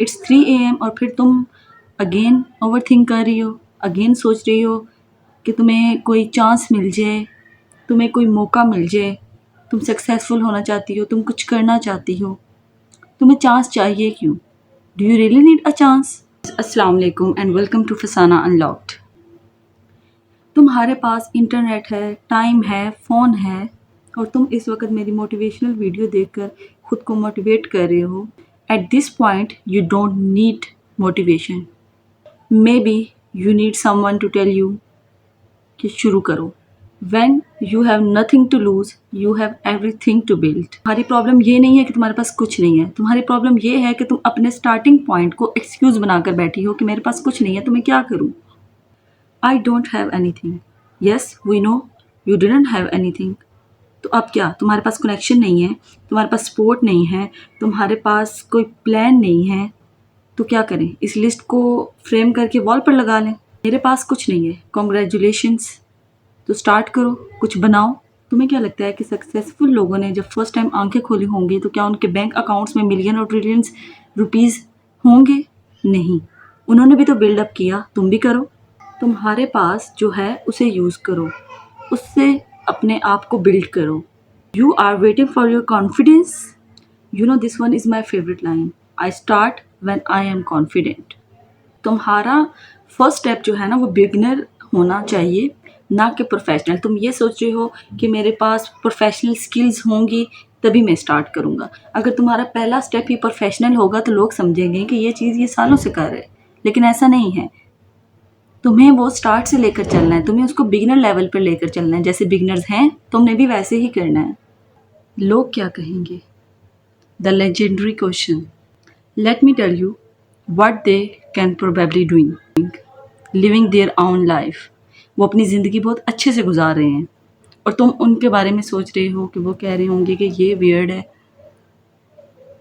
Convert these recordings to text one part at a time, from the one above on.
It's 3 AM और फिर तुम अगेन ओवर थिंक कर रही हो, अगेन सोच रही हो कि तुम्हें कोई चांस मिल जाए, तुम्हें कोई मौका मिल जाए, तुम सक्सेसफुल होना चाहती हो, तुम कुछ करना चाहती हो, तुम्हें चांस चाहिए क्यों? Do you really need a chance? अस्सलाम वालेकुम and welcome to Fasana unlocked. तुम्हारे पास इंटरनेट है, टाइम है, फ़ोन है और तुम इस वक्त मेरी मोटिवेशनल वीडियो देखकर खुद को मोटिवेट कर रहे हो। At this point you don't need motivation, maybe you need someone to tell you कि शुरू करो। When you have nothing to lose, you have everything to build. तुम्हारी प्रॉब्लम ये नहीं है कि तुम्हारे पास कुछ नहीं है, तुम्हारी प्रॉब्लम ये है कि तुम अपने स्टार्टिंग पॉइंट को एक्सक्यूज़ बनाकर बैठी हो कि मेरे पास कुछ नहीं है तो मैं क्या करूँ? I don't have anything. Yes, we know you didn't have anything. तो अब क्या? तुम्हारे पास कनेक्शन नहीं है, तुम्हारे पास सपोर्ट नहीं है, तुम्हारे पास कोई प्लान नहीं है, तो क्या करें? इस लिस्ट को फ्रेम करके वॉल पर लगा लें। मेरे पास कुछ नहीं है, कॉन्ग्रेचुलेशंस। तो स्टार्ट करो, कुछ बनाओ। तुम्हें क्या लगता है कि सक्सेसफुल लोगों ने जब फर्स्ट टाइम आंखें खोली होंगी तो क्या उनके बैंक अकाउंट्स में मिलियन और ट्रिलियंस रुपीस होंगे? नहीं, उन्होंने भी तो बिल्डअप किया, तुम भी करो। तुम्हारे पास जो है उसे यूज़ करो, उससे अपने आप को बिल्ड करो। You are waiting for your confidence. You know this one is my favourite line, I start when I am confident. तुम्हारा फर्स्ट स्टेप जो है ना वो बिगिनर होना चाहिए, ना कि प्रोफेशनल। तुम ये सोच रहे हो कि मेरे पास प्रोफेशनल स्किल्स होंगी तभी मैं स्टार्ट करूँगा। अगर तुम्हारा पहला स्टेप ही प्रोफेशनल होगा तो लोग समझेंगे कि ये चीज़ ये सालों से कर रहे हैं, लेकिन ऐसा नहीं है। तुम्हें वो स्टार्ट से लेकर चलना है, तुम्हें उसको बिगिनर लेवल पर लेकर चलना है। जैसे बिगिनर्स हैं तुमने भी वैसे ही करना है। लोग क्या कहेंगे? The legendary question. Let me tell you what they can probably doing, living their own life. वो अपनी ज़िंदगी बहुत अच्छे से गुजार रहे हैं और तुम उनके बारे में सोच रहे हो कि वो कह रहे होंगे कि ये वियर्ड है,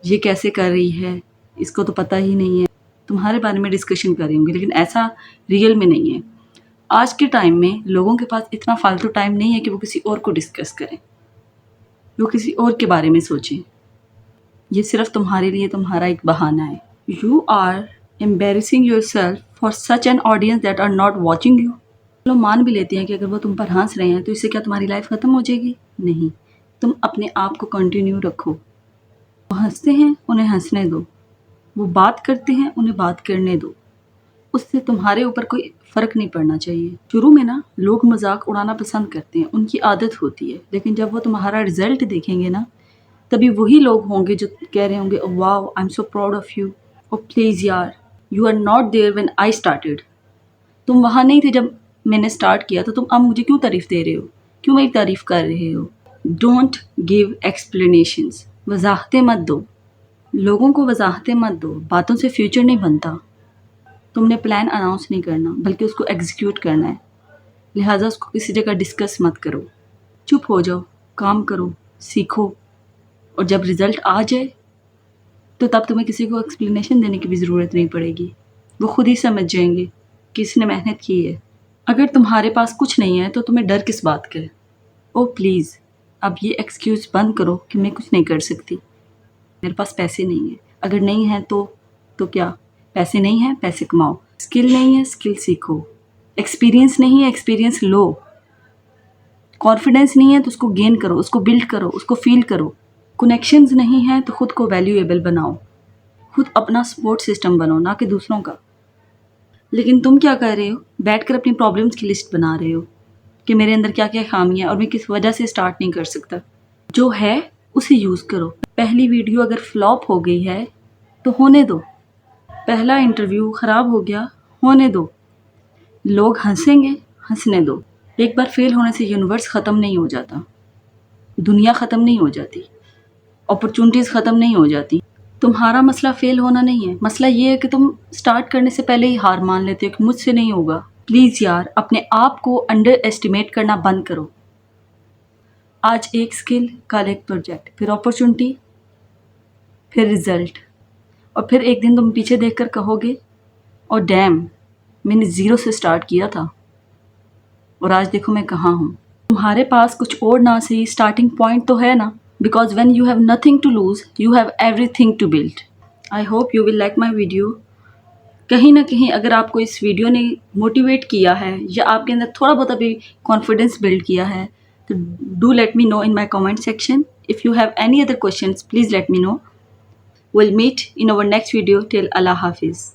ये कैसे कर रही है, इसको तो पता ही नहीं है। तुम्हारे बारे में डिस्कशन कर रहे होंगे, लेकिन ऐसा रियल में नहीं है। आज के टाइम में लोगों के पास इतना फालतू टाइम नहीं है कि वो किसी और को डिस्कस करें, वो किसी और के बारे में सोचें। ये सिर्फ तुम्हारे लिए तुम्हारा एक बहाना है। You are embarrassing yourself for such an audience that are not watching you. लोग मान भी लेते हैं कि अगर वो तुम पर हंस रहे हैं तो इससे क्या तुम्हारी लाइफ ख़त्म हो जाएगी? नहीं, तुम अपने आप को कंटिन्यू रखो। वो हंसते हैं, उन्हें हंसने दो। वो बात करते हैं, उन्हें बात करने दो। उससे तुम्हारे ऊपर कोई फ़र्क नहीं पड़ना चाहिए। शुरू में ना लोग मजाक उड़ाना पसंद करते हैं, उनकी आदत होती है, लेकिन जब वो तुम्हारा रिजल्ट देखेंगे ना तभी वही लोग होंगे जो कह रहे होंगे wow I am so proud of you. Oh please यार, you are not there when I started. तुम वहाँ नहीं थे जब मैंने स्टार्ट किया, तो तुम अब मुझे क्यों तारीफ़ दे रहे हो, क्यों मेरी तारीफ़ कर रहे हो? Don't give explanations. वजाहतें मत दो, लोगों को वजाहतें मत दो। बातों से फ्यूचर नहीं बनता। तुमने प्लान अनाउंस नहीं करना बल्कि उसको एग्जीक्यूट करना है, लिहाजा उसको किसी जगह डिस्कस मत करो। चुप हो जाओ, काम करो, सीखो और जब रिज़ल्ट आ जाए तो तब तुम्हें किसी को एक्सप्लेनेशन देने की भी ज़रूरत नहीं पड़ेगी। वो खुद ही समझ जाएंगे कि इसने मेहनत की है। अगर तुम्हारे पास कुछ नहीं है तो तुम्हें डर किस बात का है? ओ प्लीज़, अब ये एक्सक्यूज़ बंद करो कि मैं कुछ नहीं कर सकती, मेरे पास पैसे नहीं है। अगर नहीं है तो क्या? पैसे नहीं है, पैसे कमाओ। स्किल नहीं है, स्किल सीखो। एक्सपीरियंस नहीं है, एक्सपीरियंस लो। कॉन्फिडेंस नहीं है तो उसको गेन करो, उसको बिल्ड करो, उसको फील करो। कनेक्शंस नहीं है तो खुद को वैल्यूएबल बनाओ, खुद अपना सपोर्ट सिस्टम बनो, ना कि दूसरों का। लेकिन तुम क्या कर रहे हो? बैठकर अपनी प्रॉब्लम्स की लिस्ट बना रहे हो कि मेरे अंदर क्या क्या खामियां और मैं किस वजह से स्टार्ट नहीं कर सकता। जो है उसे यूज़ करो। पहली वीडियो अगर फ्लॉप हो गई है तो होने दो। पहला इंटरव्यू ख़राब हो गया, होने दो। लोग हंसेंगे, हंसने दो। एक बार फेल होने से यूनिवर्स ख़त्म नहीं हो जाता, दुनिया ख़त्म नहीं हो जाती, अपॉर्चुनिटीज़ ख़त्म नहीं हो जाती। तुम्हारा मसला फेल होना नहीं है, मसला ये है कि तुम स्टार्ट करने से पहले ही हार मान लेते हो कि मुझसे नहीं होगा। प्लीज़ यार, अपने आप को अंडर एस्टिमेट करना बंद करो। आज एक स्किल, कल एक प्रोजेक्ट, फिर अपॉर्चुनिटी, फिर रिज़ल्ट, और फिर एक दिन तुम पीछे देखकर कहोगे और डैम, मैंने ज़ीरो से स्टार्ट किया था और आज देखो मैं कहाँ हूँ। तुम्हारे पास कुछ और ना सही स्टार्टिंग पॉइंट तो है ना, because when you have nothing to lose, you have everything to build. I hope you will like my video. कहीं ना कहीं अगर आपको इस वीडियो ने मोटिवेट किया है या आपके अंदर थोड़ा बहुत अभी कॉन्फिडेंस बिल्ड किया है, तो do let me know in my comment section. If you have any other questions, please let me know. We'll meet in our next video. Till Allah Hafiz.